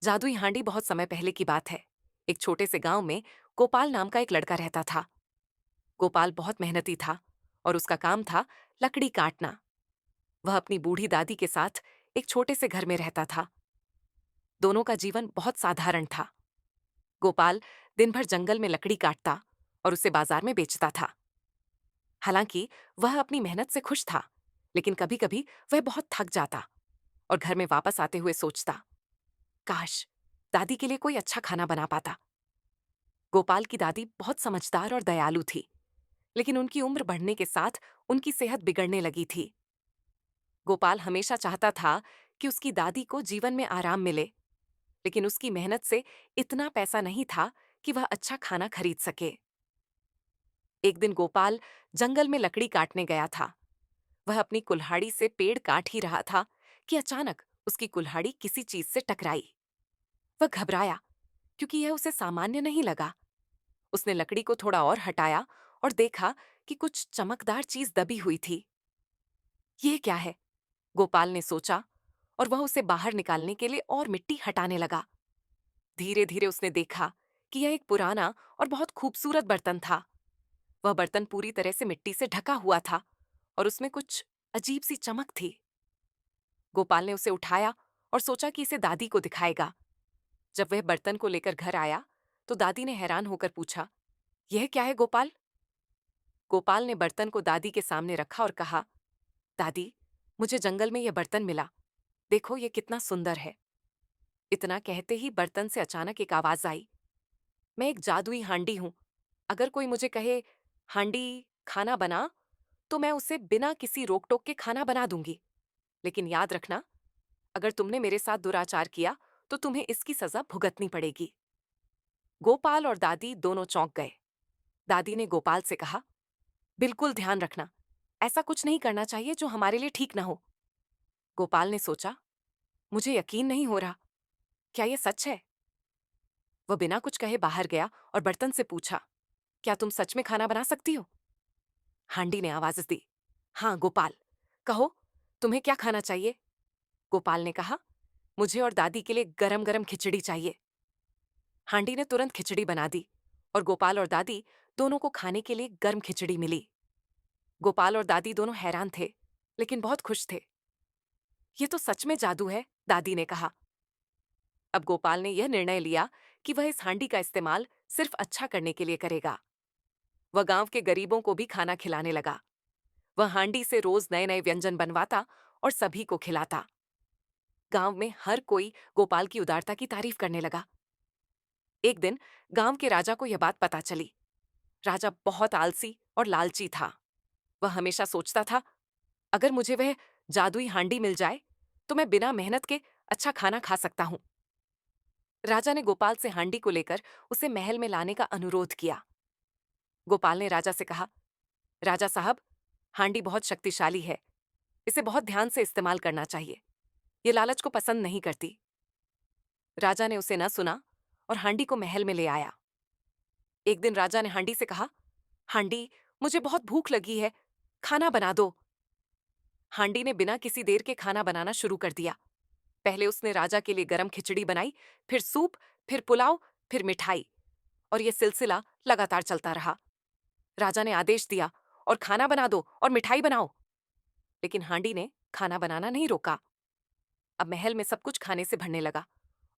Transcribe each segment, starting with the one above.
जादुई हांडी बहुत समय पहले की बात है। एक छोटे से गांव में गोपाल नाम का एक लड़का रहता था। गोपाल बहुत मेहनती था और उसका काम था लकड़ी काटना। वह अपनी बूढ़ी दादी के साथ एक छोटे से घर में रहता था। दोनों का जीवन बहुत साधारण था। गोपाल दिन भर जंगल में लकड़ी काटता और उसे बाजार में बेचता था। हालांकि वह अपनी मेहनत से खुश था, लेकिन कभी कभी वह बहुत थक जाता और घर में वापस आते हुए सोचता, काश दादी के लिए कोई अच्छा खाना बना पाता। गोपाल की दादी बहुत समझदार और दयालु थी, लेकिन उनकी उम्र बढ़ने के साथ उनकी सेहत बिगड़ने लगी थी। गोपाल हमेशा चाहता था कि उसकी दादी को जीवन में आराम मिले, लेकिन उसकी मेहनत से इतना पैसा नहीं था कि वह अच्छा खाना खरीद सके। एक दिन गोपाल जंगल में लकड़ी काटने गया था। वह अपनी कुल्हाड़ी से पेड़ काट ही रहा था कि अचानक उसकी कुल्हाड़ी किसी चीज से टकराई। वह घबराया, क्योंकि यह उसे सामान्य नहीं लगा। उसने लकड़ी को थोड़ा और हटाया और देखा कि कुछ चमकदार चीज दबी हुई थी। यह क्या है? गोपाल ने सोचा और वह उसे बाहर निकालने के लिए और मिट्टी हटाने लगा। धीरे धीरे उसने देखा कि यह एक पुराना और बहुत खूबसूरत बर्तन था। वह बर्तन पूरी तरह से मिट्टी से ढका हुआ था और उसमें कुछ अजीब सी चमक थी। गोपाल ने उसे उठाया और सोचा कि इसे दादी को दिखाएगा। जब वह बर्तन को लेकर घर आया तो दादी ने हैरान होकर पूछा, यह क्या है गोपाल? गोपाल ने बर्तन को दादी के सामने रखा और कहा, दादी, मुझे जंगल में यह बर्तन मिला। देखो ये कितना सुंदर है। इतना कहते ही बर्तन से अचानक एक आवाज आई, मैं एक जादुई हांडी हूं। अगर कोई मुझे कहे, हांडी खाना बना, तो मैं उसे बिना किसी रोक टोक के खाना बना दूंगी। लेकिन याद रखना, अगर तुमने मेरे साथ दुराचार किया तो तुम्हें इसकी सजा भुगतनी पड़ेगी। गोपाल और दादी दोनों चौंक गए। दादी ने गोपाल से कहा, बिल्कुल ध्यान रखना, ऐसा कुछ नहीं करना चाहिए जो हमारे लिए ठीक ना हो। गोपाल ने सोचा, मुझे यकीन नहीं हो रहा, क्या यह सच है? वह बिना कुछ कहे बाहर गया और बर्तन से पूछा, क्या तुम सच में खाना बना सकती हो? हांडी ने आवाज दी, हाँ गोपाल, कहो, तुम्हें क्या खाना चाहिए? गोपाल ने कहा, मुझे और दादी के लिए गरम गरम खिचड़ी चाहिए। हांडी ने तुरंत खिचड़ी बना दी और गोपाल और दादी दोनों को खाने के लिए गर्म खिचड़ी मिली। गोपाल और दादी दोनों हैरान थे, लेकिन बहुत खुश थे। ये तो सच में जादू है, दादी ने कहा। अब गोपाल ने यह निर्णय लिया कि वह इस हांडी का इस्तेमाल सिर्फ अच्छा करने के लिए करेगा। वह गांव के गरीबों को भी खाना खिलाने लगा। वह हांडी से रोज नए नए व्यंजन बनवाता और सभी को खिलाता। गांव में हर कोई गोपाल की उदारता की तारीफ करने लगा। एक दिन गांव के राजा को यह बात पता चली। राजा बहुत आलसी और लालची था। वह हमेशा सोचता था, अगर मुझे वह जादुई हांडी मिल जाए तो मैं बिना मेहनत के अच्छा खाना खा सकता हूं। राजा ने गोपाल से हांडी को लेकर उसे महल में लाने का अनुरोध किया। गोपाल ने राजा से कहा, राजा साहब, हांडी बहुत शक्तिशाली है। इसे बहुत ध्यान से इस्तेमाल करना चाहिए। ये लालच को पसंद नहीं करती। राजा ने उसे न सुना और हांडी को महल में ले आया। एक दिन राजा ने हांडी से कहा, हांडी, मुझे बहुत भूख लगी है, खाना बना दो। हांडी ने बिना किसी देर के खाना बनाना शुरू कर दिया। पहले उसने राजा के लिए गरम खिचड़ी बनाई, फिर सूप, फिर पुलाव, फिर मिठाई, और यह सिलसिला लगातार चलता रहा। राजा ने आदेश दिया, और खाना बना दो और मिठाई बनाओ। लेकिन हांडी ने खाना बनाना नहीं रोका। अब महल में सब कुछ खाने से भरने लगा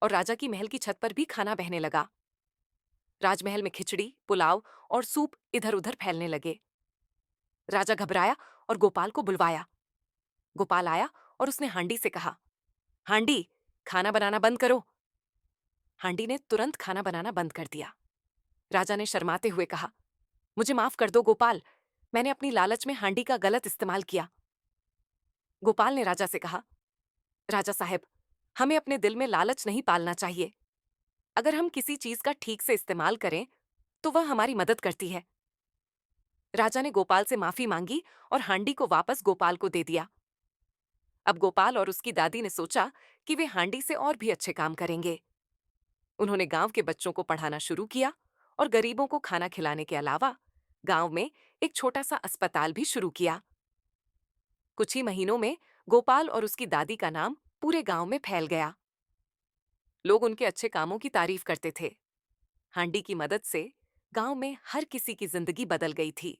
और राजा की महल की छत पर भी खाना बहने लगा। राजमहल में खिचड़ी, पुलाव और सूप इधर उधर फैलने लगे। राजा घबराया और गोपाल को बुलवाया। गोपाल आया और उसने हांडी से कहा, हांडी, खाना बनाना बंद करो। हांडी ने तुरंत खाना बनाना बंद कर दिया। राजा ने शर्माते हुए कहा, मुझे माफ कर दो गोपाल, मैंने अपनी लालच में हांडी का गलत इस्तेमाल किया। गोपाल ने राजा से कहा, राजा साहब, हमें अपने दिल में लालच नहीं पालना चाहिए। अगर हम किसी चीज का ठीक से इस्तेमाल करें तो वह हमारी मदद करती है। राजा ने गोपाल से माफी मांगी और हांडी को वापस गोपाल को दे दिया। अब गोपाल और उसकी दादी ने सोचा कि वे हांडी से और भी अच्छे काम करेंगे। उन्होंने गांव के बच्चों को पढ़ाना शुरू किया और गरीबों को खाना खिलाने के अलावा गांव में एक छोटा सा अस्पताल भी शुरू किया। कुछ ही महीनों में गोपाल और उसकी दादी का नाम पूरे गांव में फैल गया। लोग उनके अच्छे कामों की तारीफ करते थे। हांडी की मदद से गांव में हर किसी की जिंदगी बदल गई थी।